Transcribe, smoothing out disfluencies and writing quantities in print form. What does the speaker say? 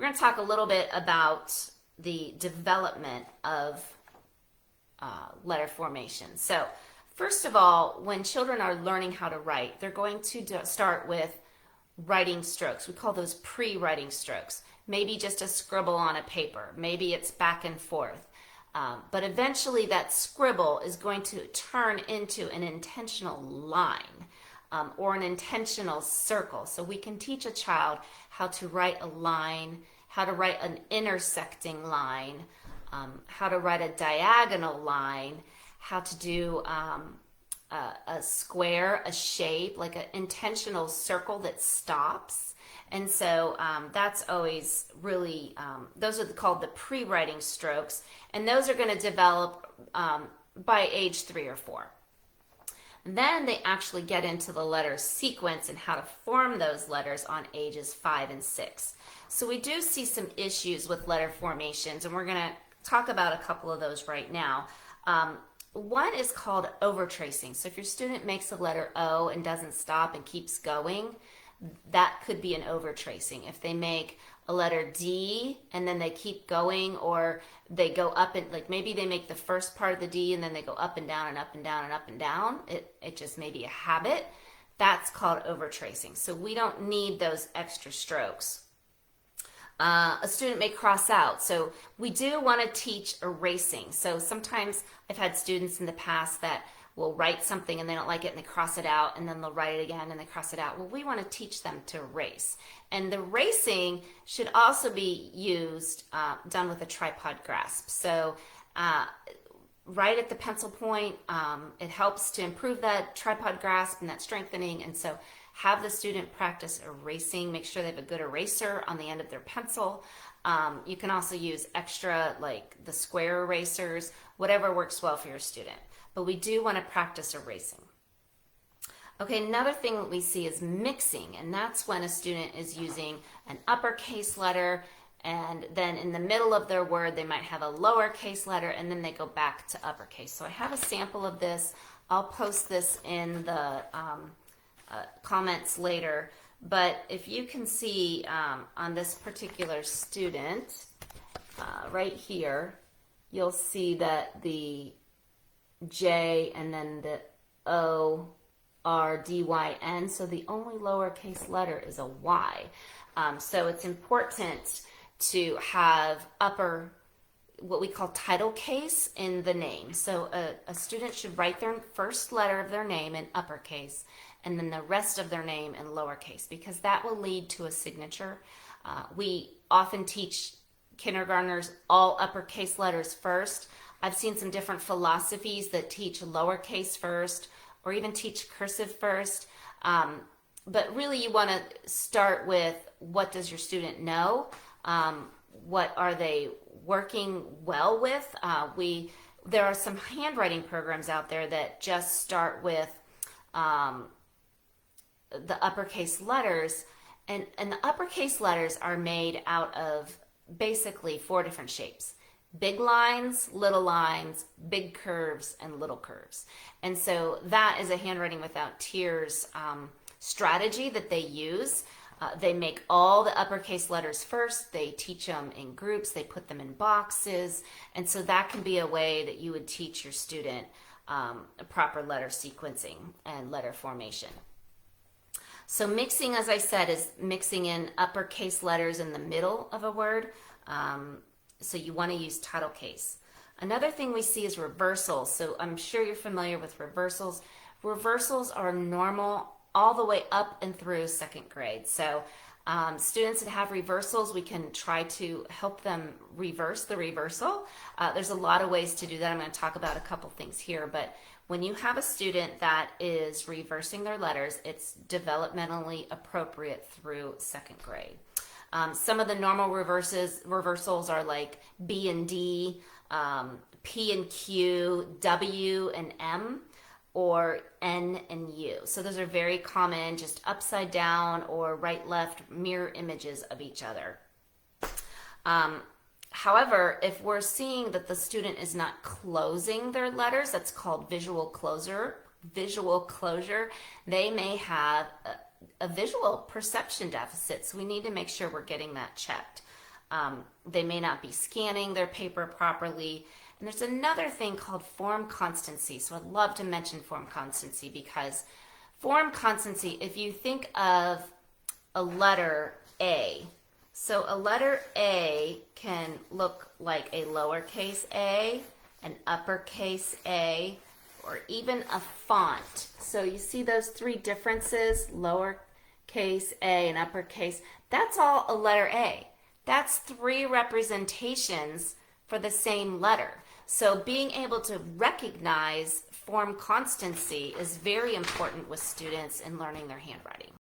going to talk a little bit about the development of letter formation. So first of all, when children are learning how to write, they're going to start with writing strokes. We call those pre-writing strokes. Maybe just a scribble on a paper. Maybe it's back and forth. But eventually that scribble is going to turn into an intentional line or an intentional circle. So we can teach a child how to write a line, how to write an intersecting line, how to write a diagonal line, how to do a square, a shape, like an intentional circle that stops. And so that's always really, those are called the pre-writing strokes, and those are going to develop by age 3 or 4. Then they actually get into the letter sequence and how to form those letters on ages 5 and 6. So we do see some issues with letter formations, and we're going to talk about a couple of those right now. One is called overtracing. So if your student makes a letter O and doesn't stop and keeps going, that could be an overtracing. If they make a letter D and then they keep going, or they go up and like maybe they make the first part of the D and then they go up and down and up and down and up and down, it just may be a habit. That's called overtracing. So we don't need those extra strokes. A student may cross out. So we do want to teach erasing. So sometimes I've had students in the past that will write something and they don't like it and they cross it out, and then they'll write it again and they cross it out. Well, we want to teach them to erase. And the erasing should also be used, done with a tripod grasp. So right at the pencil point, it helps to improve that tripod grasp and that strengthening. And so have the student practice erasing. Make sure they have a good eraser on the end of their pencil. You can also use extra, like the square erasers, whatever works well for your student. But we do want to practice erasing. Okay, another thing that we see is mixing, and that's when a student is using an uppercase letter, and then in the middle of their word they might have a lowercase letter, and then they go back to uppercase. So I have a sample of this. I'll post this in the comments later. But if you can see on this particular student right here, you'll see that the J and then the O R D Y N. So the only lowercase letter is a Y. So it's important to have what we call title case in the name. So a student should write their first letter of their name in uppercase and then the rest of their name in lowercase, because that will lead to a signature. We often teach kindergartners all uppercase letters first. I've seen some different philosophies that teach lowercase first or even teach cursive first. But really you want to start with, what does your student know? What are they working well with? There are some handwriting programs out there that just start with the uppercase letters, and the uppercase letters are made out of basically 4 different shapes: big lines, big curves, and little curves. And so that is a Handwriting Without Tears strategy that they use. They make all the uppercase letters first. They teach them in groups. They put them in boxes. And so that can be a way that you would teach your student proper letter sequencing and letter formation. So mixing, as I said, is mixing in uppercase letters in the middle of a word. So you want to use title case. Another thing we see is reversals. So I'm sure you're familiar with reversals. Reversals are normal all the way up and through 2nd grade. So students that have reversals, we can try to help them reverse the reversal. There's a lot of ways to do that. I'm going to talk about a couple things here, but when you have a student that is reversing their letters, it's developmentally appropriate through 2nd grade. Some of the normal reversals are like B and D, P and Q, W and M, or N and U. So those are very common, just upside down or right, left, mirror images of each other. However, if we're seeing that the student is not closing their letters, that's called visual closure. They may have a visual perception deficit, so we need to make sure we're getting that checked. They may not be scanning their paper properly. And there's another thing called form constancy. So I'd love to mention form constancy because form constancy, if you think of a letter A, so a letter A can look like a lowercase a, an uppercase A, or even a font. So you see those three differences, lowercase a and uppercase, that's all a letter A. That's three representations for the same letter. So being able to recognize form constancy is very important with students in learning their handwriting.